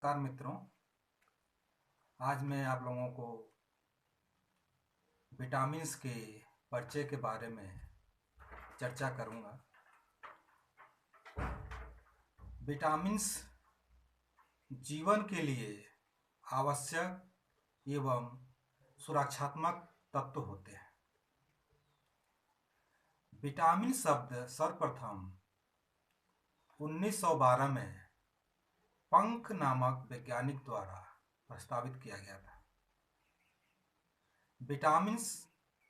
नमस्कार मित्रों। आज मैं आप लोगों को विटामिन्स के परिचय के बारे में चर्चा करूंगा। विटामिन्स जीवन के लिए आवश्यक एवं सुरक्षात्मक तत्व होते हैं। विटामिन शब्द सर्वप्रथम 1912 में पंक नामक वैज्ञानिक द्वारा प्रस्तावित किया गया था। विटामिन्स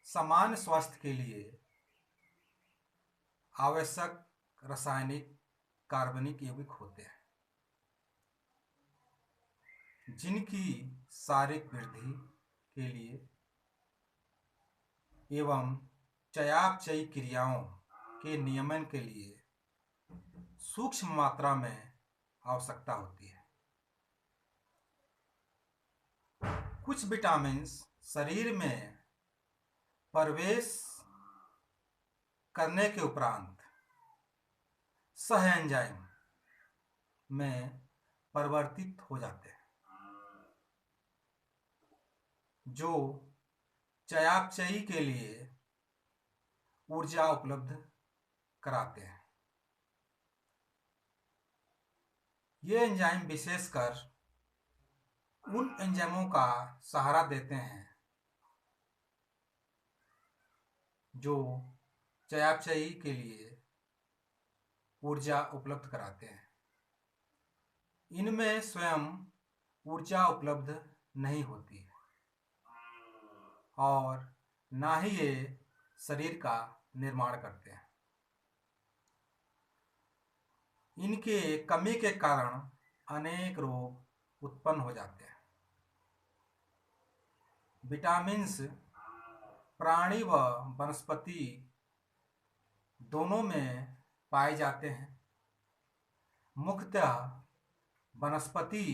सामान्य स्वास्थ्य के लिए आवश्यक रासायनिक कार्बनिक यौगिक होते हैं, जिनकी शारीरिक वृद्धि के लिए एवं चयापचयी क्रियाओं के नियमन के लिए सूक्ष्म मात्रा में आवश्यकता होती है। कुछ विटामिन्स शरीर में प्रवेश करने के उपरांत सह एंजाइम में परिवर्तित हो जाते हैं, जो चयापचयी के लिए ऊर्जा उपलब्ध कराते हैं। ये एंजाइम विशेषकर उन एंजाइमों का सहारा देते हैं जो चयापचयी के लिए ऊर्जा उपलब्ध कराते हैं। इनमें स्वयं ऊर्जा उपलब्ध नहीं होती है और ना ही ये शरीर का निर्माण करते हैं। इनके कमी के कारण अनेक रोग उत्पन्न हो जाते हैं। विटामिन्स प्राणी व वनस्पति दोनों में पाए जाते हैं। मुख्यतः वनस्पति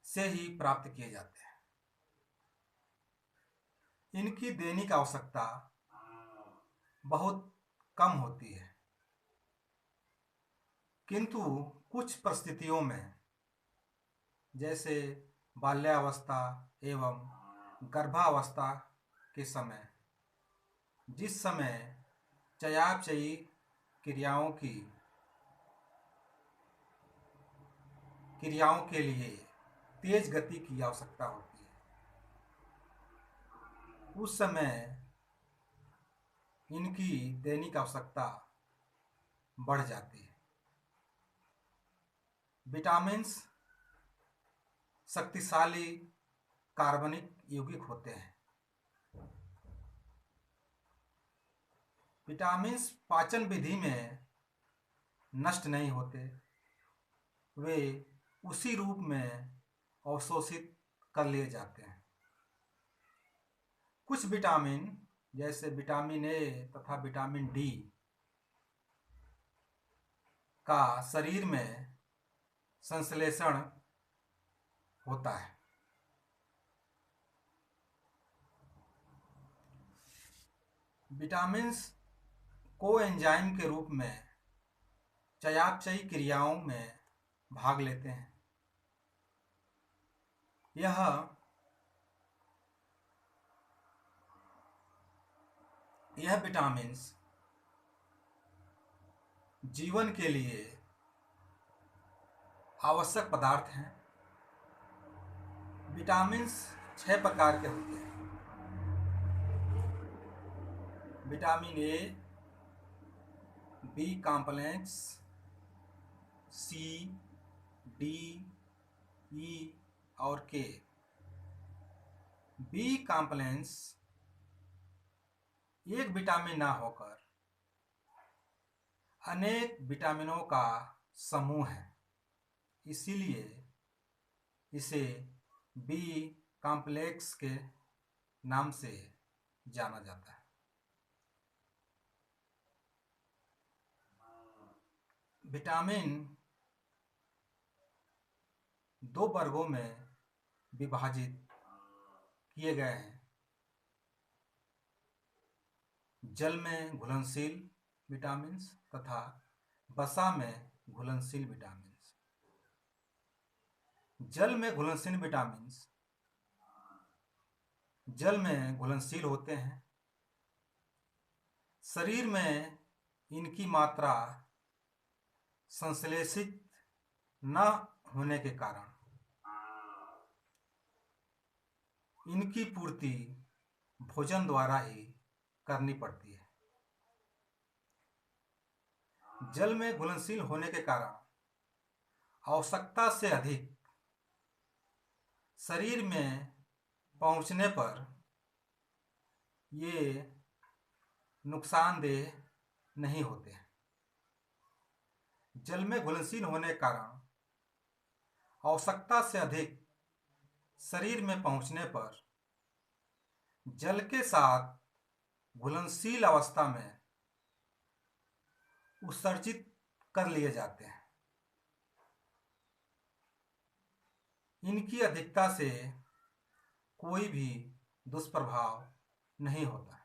से ही प्राप्त किए जाते हैं। इनकी दैनिक आवश्यकता बहुत कम होती है, किंतु कुछ परिस्थितियों में, जैसे बाल्यावस्था एवं गर्भावस्था के समय, जिस समय चयापचयी क्रियाओं के लिए तेज गति की आवश्यकता होती है, उस समय इनकी दैनिक आवश्यकता बढ़ जाती है। विटामिन्स शक्तिशाली कार्बनिक यौगिक होते हैं। विटामिन्स पाचन विधि में नष्ट नहीं होते, वे उसी रूप में अवशोषित कर लिए जाते हैं। कुछ विटामिन, जैसे विटामिन ए तथा विटामिन डी का शरीर में संश्लेषण होता है। विटामिन्स कोएंजाइम के रूप में चयापचयी क्रियाओं में भाग लेते हैं। यह विटामिन्स जीवन के लिए आवश्यक पदार्थ हैं। विटामिन्स 6 प्रकार के होते हैं। Vitamin A, B complex, C, D, E और के। बी कॉम्प्लेक्स एक विटामिन ना होकर अनेक विटामिनों का समूह है, इसीलिए इसे बी कॉम्प्लेक्स के नाम से जाना जाता है। विटामिन 2 वर्गों में विभाजित किए गए हैं: जल में घुलनशील विटामिन्स तथा वसा में घुलनशील विटामिन्स। जल में घुलनशील विटामिन जल में घुलनशील होते हैं। शरीर में इनकी मात्रा संश्लेषित न होने के कारण इनकी पूर्ति भोजन द्वारा ही करनी पड़ती है। जल में घुलनशील होने के कारण आवश्यकता से अधिक शरीर में पहुंचने पर ये नुकसानदेह नहीं होते हैं। जल में घुलनशील होने के कारण आवश्यकता से अधिक शरीर में पहुंचने पर जल के साथ घुलनशील अवस्था में उत्सर्जित कर लिए जाते हैं। इनकी अधिकता से कोई भी दुष्प्रभाव नहीं होता है।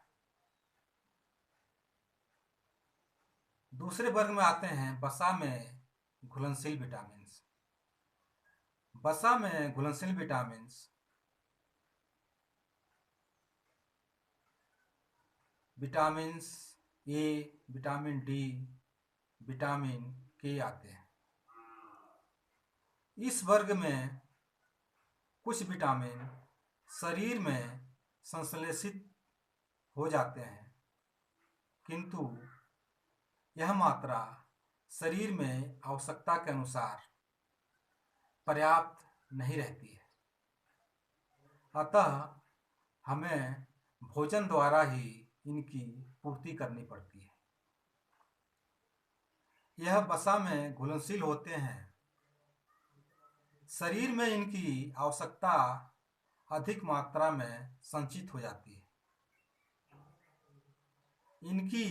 दूसरे वर्ग में आते हैं वसा में घुलनशील विटामिन। वसा में घुलनशील vitamin vitamin A, vitamin D, vitamin के आते हैं। इस वर्ग में कुछ विटामिन शरीर में संश्लेषित हो जाते हैं, किंतु यह मात्रा शरीर में आवश्यकता के अनुसार पर्याप्त नहीं रहती है। अतः हमें भोजन द्वारा ही इनकी पूर्ति करनी पड़ती है। यह वसा में घुलनशील होते हैं। शरीर में इनकी आवश्यकता अधिक मात्रा में संचित हो जाती है। इनकी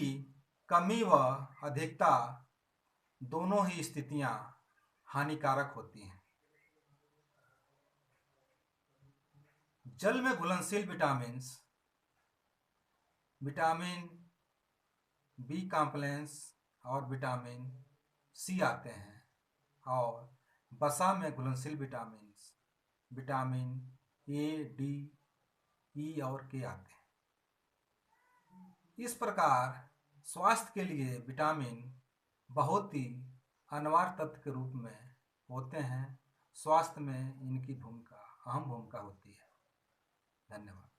कमी व अधिकता दोनों ही स्थितियां हानिकारक होती हैं। जल में घुलनशील विटामिन बी कॉम्प्लेक्स और विटामिन सी आते हैं, और वसा में घुलनशील विटामिन ए, डी, ई और के आते हैं। इस प्रकार स्वास्थ्य के लिए विटामिन बहुत ही अनिवार्य तत्व के रूप में होते हैं। स्वास्थ्य में इनकी अहम भूमिका होती है। धन्यवाद।